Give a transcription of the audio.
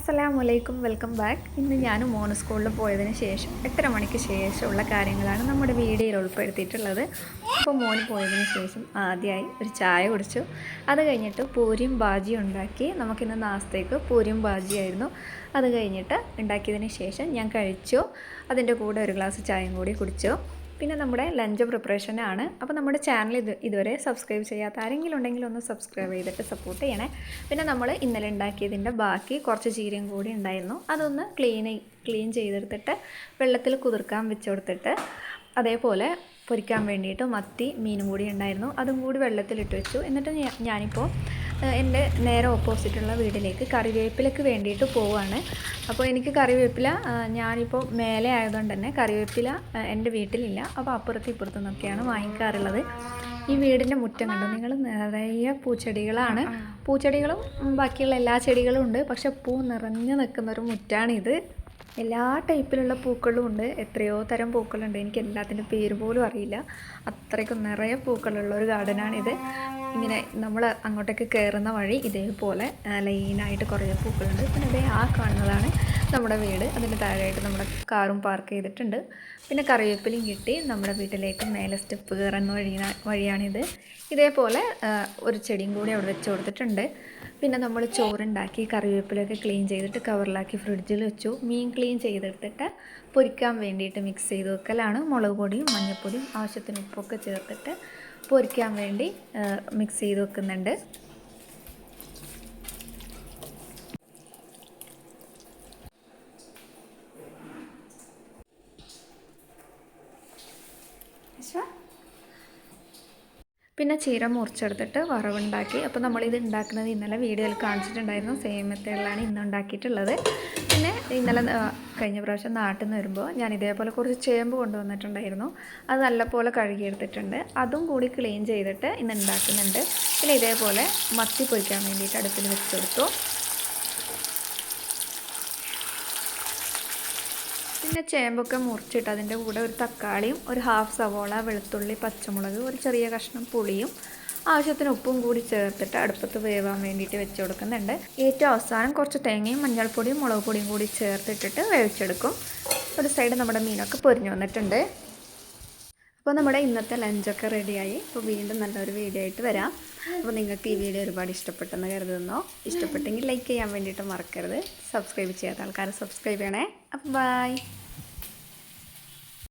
അസ്സലാമലൈക്കും, welcome back. ഇന്ന് ഞാൻ മോന് സ്കൂളിൽ പോയതിന് ശേഷം 8:30 മണിക്ക് ശേഷമുള്ള കാര്യങ്ങളാണ് നമ്മുടെ വീഡിയോയിൽ ഉൾപ്പെടുത്തിയിട്ടുള്ളത്. അപ്പോൾ മോന് പോയതിന് ശേഷം ആദ്യമായി ഒരു ചായ കുടിച്ചു. അത് കഴിഞ്ഞിട്ട് പൂരിയും ബാജിയും ഉണ്ടാക്കി. നമുക്കിന്ന് നാസ്തയ്ക്ക് പൂരിയും ബാജിയായിരുന്നു. അത് കഴിഞ്ഞിട്ട് ഉണ്ടാക്കിയതിന് ശേഷം ഞാൻ കഴിച്ചു. അതിൻ്റെ കൂടെ ഒരു ഗ്ലാസ് ചായയും കൂടി കുടിച്ചു. പിന്നെ നമ്മുടെ ലഞ്ച് പ്രിപ്പറേഷനാണ്. അപ്പോൾ നമ്മുടെ ചാനൽ ഇതുവരെ സബ്സ്ക്രൈബ് ചെയ്യാത്ത ആരെങ്കിലും ഉണ്ടെങ്കിൽ ഒന്ന് സബ്സ്ക്രൈബ് ചെയ്തിട്ട് സപ്പോർട്ട് ചെയ്യണേ. പിന്നെ നമ്മൾ ഇന്നലെ ഉണ്ടാക്കിയതിൻ്റെ ബാക്കി കുറച്ച് ചീരയും കൂടി ഉണ്ടായിരുന്നു. അതൊന്ന് ക്ലീൻ ചെയ്തെടുത്തിട്ട് വെള്ളത്തിൽ കുതിർക്കാൻ വെച്ച് കൊടുത്തിട്ട് അതേപോലെ പൊരിക്കാൻ വേണ്ടിയിട്ട് മത്തി മീനും കൂടി ഉണ്ടായിരുന്നു. അതും കൂടി വെള്ളത്തിലിട്ട് വെച്ചു. എന്നിട്ട് ഞാനിപ്പോൾ എൻ്റെ നേരെ ഓപ്പോസിറ്റുള്ള വീട്ടിലേക്ക് കറിവേപ്പിലക്ക് വേണ്ടിയിട്ട് പോവുകയാണ്. അപ്പോൾ എനിക്ക് കറിവേപ്പില ഞാനിപ്പോൾ മേലെ ആയതുകൊണ്ട് തന്നെ കറിവേപ്പില എൻ്റെ വീട്ടിലില്ല. അപ്പോൾ അപ്പുറത്തും ഇപ്പുറത്തു നിന്നൊക്കെയാണ് വാങ്ങിക്കാറുള്ളത്. ഈ വീടിൻ്റെ മുറ്റം കണ്ടു നിങ്ങൾ, നിറയെ പൂച്ചെടികളാണ്. പൂച്ചെടികളും ബാക്കിയുള്ള എല്ലാ ചെടികളും ഉണ്ട്. പക്ഷെ പൂ നിറഞ്ഞു നിൽക്കുന്നൊരു മുറ്റാണിത്. എല്ലാ ടൈപ്പിലുള്ള പൂക്കളും ഉണ്ട്. എത്രയോ തരം പൂക്കളുണ്ട്. എനിക്ക് എല്ലാത്തിൻ്റെ പേര് പോലും അറിയില്ല. അത്രയ്ക്കും നിറയെ പൂക്കളുള്ള ഒരു ഗാർഡനാണിത്. ഇങ്ങനെ നമ്മൾ അങ്ങോട്ടേക്ക് കയറുന്ന വഴി ഇതേപോലെ ലൈനായിട്ട് കുറേ പൂക്കളുണ്ട്. പിന്നെ ഇതേ ആ കാണുന്നതാണ് നമ്മുടെ വീട്. അതിന് താഴെയായിട്ട് നമ്മുടെ കാറും പാർക്ക് ചെയ്തിട്ടുണ്ട്. പിന്നെ കറിവേപ്പിലയും കിട്ടി. നമ്മുടെ വീട്ടിലേക്ക് മേലെ സ്റ്റെപ്പ് കയറുന്ന വഴിയാണിത്. ഇതേപോലെ ഒരു ചെടിയും കൂടി അവിടെ വെച്ച് കൊടുത്തിട്ടുണ്ട്. പിന്നെ നമ്മൾ ചോറുണ്ടാക്കി കറിവേപ്പിലൊക്കെ ക്ലീൻ ചെയ്തിട്ട് കവറിലാക്കി ഫ്രിഡ്ജിൽ വെച്ചു. മീൻ ക്ലീൻ ചെയ്തെടുത്തിട്ട് പൊരിക്കാൻ വേണ്ടിയിട്ട് മിക്സ് ചെയ്ത് വെക്കലാണ്. മുളക് പൊടിയും മഞ്ഞൾപ്പൊടിയും ആവശ്യത്തിന് ഉപ്പൊക്കെ ചേർത്തിട്ട് പൊരിക്കാൻ വേണ്ടി മിക്സ് ചെയ്ത് വെക്കുന്നുണ്ട്. പിന്നെ ചീര മുറിച്ചെടുത്തിട്ട് വറവുണ്ടാക്കി. അപ്പോൾ നമ്മളിത് ഉണ്ടാക്കുന്നത് ഇന്നലെ വീഡിയോയിൽ കാണിച്ചിട്ടുണ്ടായിരുന്നു. സെയിം മെത്തേഡിലാണ് ഇന്ന് ഉണ്ടാക്കിയിട്ടുള്ളത്. പിന്നെ ഇന്നലെ കഴിഞ്ഞ പ്രാവശ്യം നാട്ടിൽ നിന്ന് വരുമ്പോൾ ഞാൻ ഇതേപോലെ കുറച്ച് ചേമ്പ് കൊണ്ടുവന്നിട്ടുണ്ടായിരുന്നു. അത് നല്ലപോലെ കഴുകിയെടുത്തിട്ടുണ്ട്. അതും കൂടി ക്ലീൻ ചെയ്തിട്ട് ഇന്ന് ഉണ്ടാക്കുന്നുണ്ട്. പിന്നെ ഇതേപോലെ മത്തി പൊരിക്കാൻ വേണ്ടിയിട്ട് അടുപ്പിൽ വെച്ചെടുത്തു. പിന്നെ ചേമ്പൊക്കെ മുറിച്ചിട്ട് അതിൻ്റെ കൂടെ ഒരു തക്കാളിയും ഒരു ഹാഫ് സവോള, വെളുത്തുള്ളി, പച്ചമുളക്, ഒരു ചെറിയ കഷ്ണം പുളിയും ആവശ്യത്തിന് ഉപ്പും കൂടി ചേർത്തിട്ട് അടുപ്പത്ത് വേവാൻ വേണ്ടിയിട്ട് വെച്ച് കൊടുക്കുന്നുണ്ട്. ഏറ്റവും അവസാനം കുറച്ച് തേങ്ങയും മഞ്ഞൾപ്പൊടിയും മുളക് പൊടിയും കൂടി ചേർത്തിട്ടിട്ട് വേവിച്ചെടുക്കും. ഒരു സൈഡ് നമ്മുടെ മീനൊക്കെ പൊരിഞ്ഞു വന്നിട്ടുണ്ട്. അപ്പോൾ നമ്മുടെ ഇന്നത്തെ ലഞ്ചൊക്കെ റെഡിയായി. അപ്പോൾ വീണ്ടും നല്ലൊരു വീഡിയോ ആയിട്ട് വരാം. അപ്പോൾ നിങ്ങൾക്ക് ഈ വീഡിയോ ഒരുപാട് ഇഷ്ടപ്പെട്ടെന്ന് കരുതുന്നു. ഇഷ്ടപ്പെട്ടെങ്കിൽ ലൈക്ക് ചെയ്യാൻ വേണ്ടിയിട്ട് മറക്കരുത്. സബ്സ്ക്രൈബ് ചെയ്യാത്ത ആൾക്കാർ സബ്സ്ക്രൈബ് ചെയ്യണേ. അപ്പോൾ ബൈ.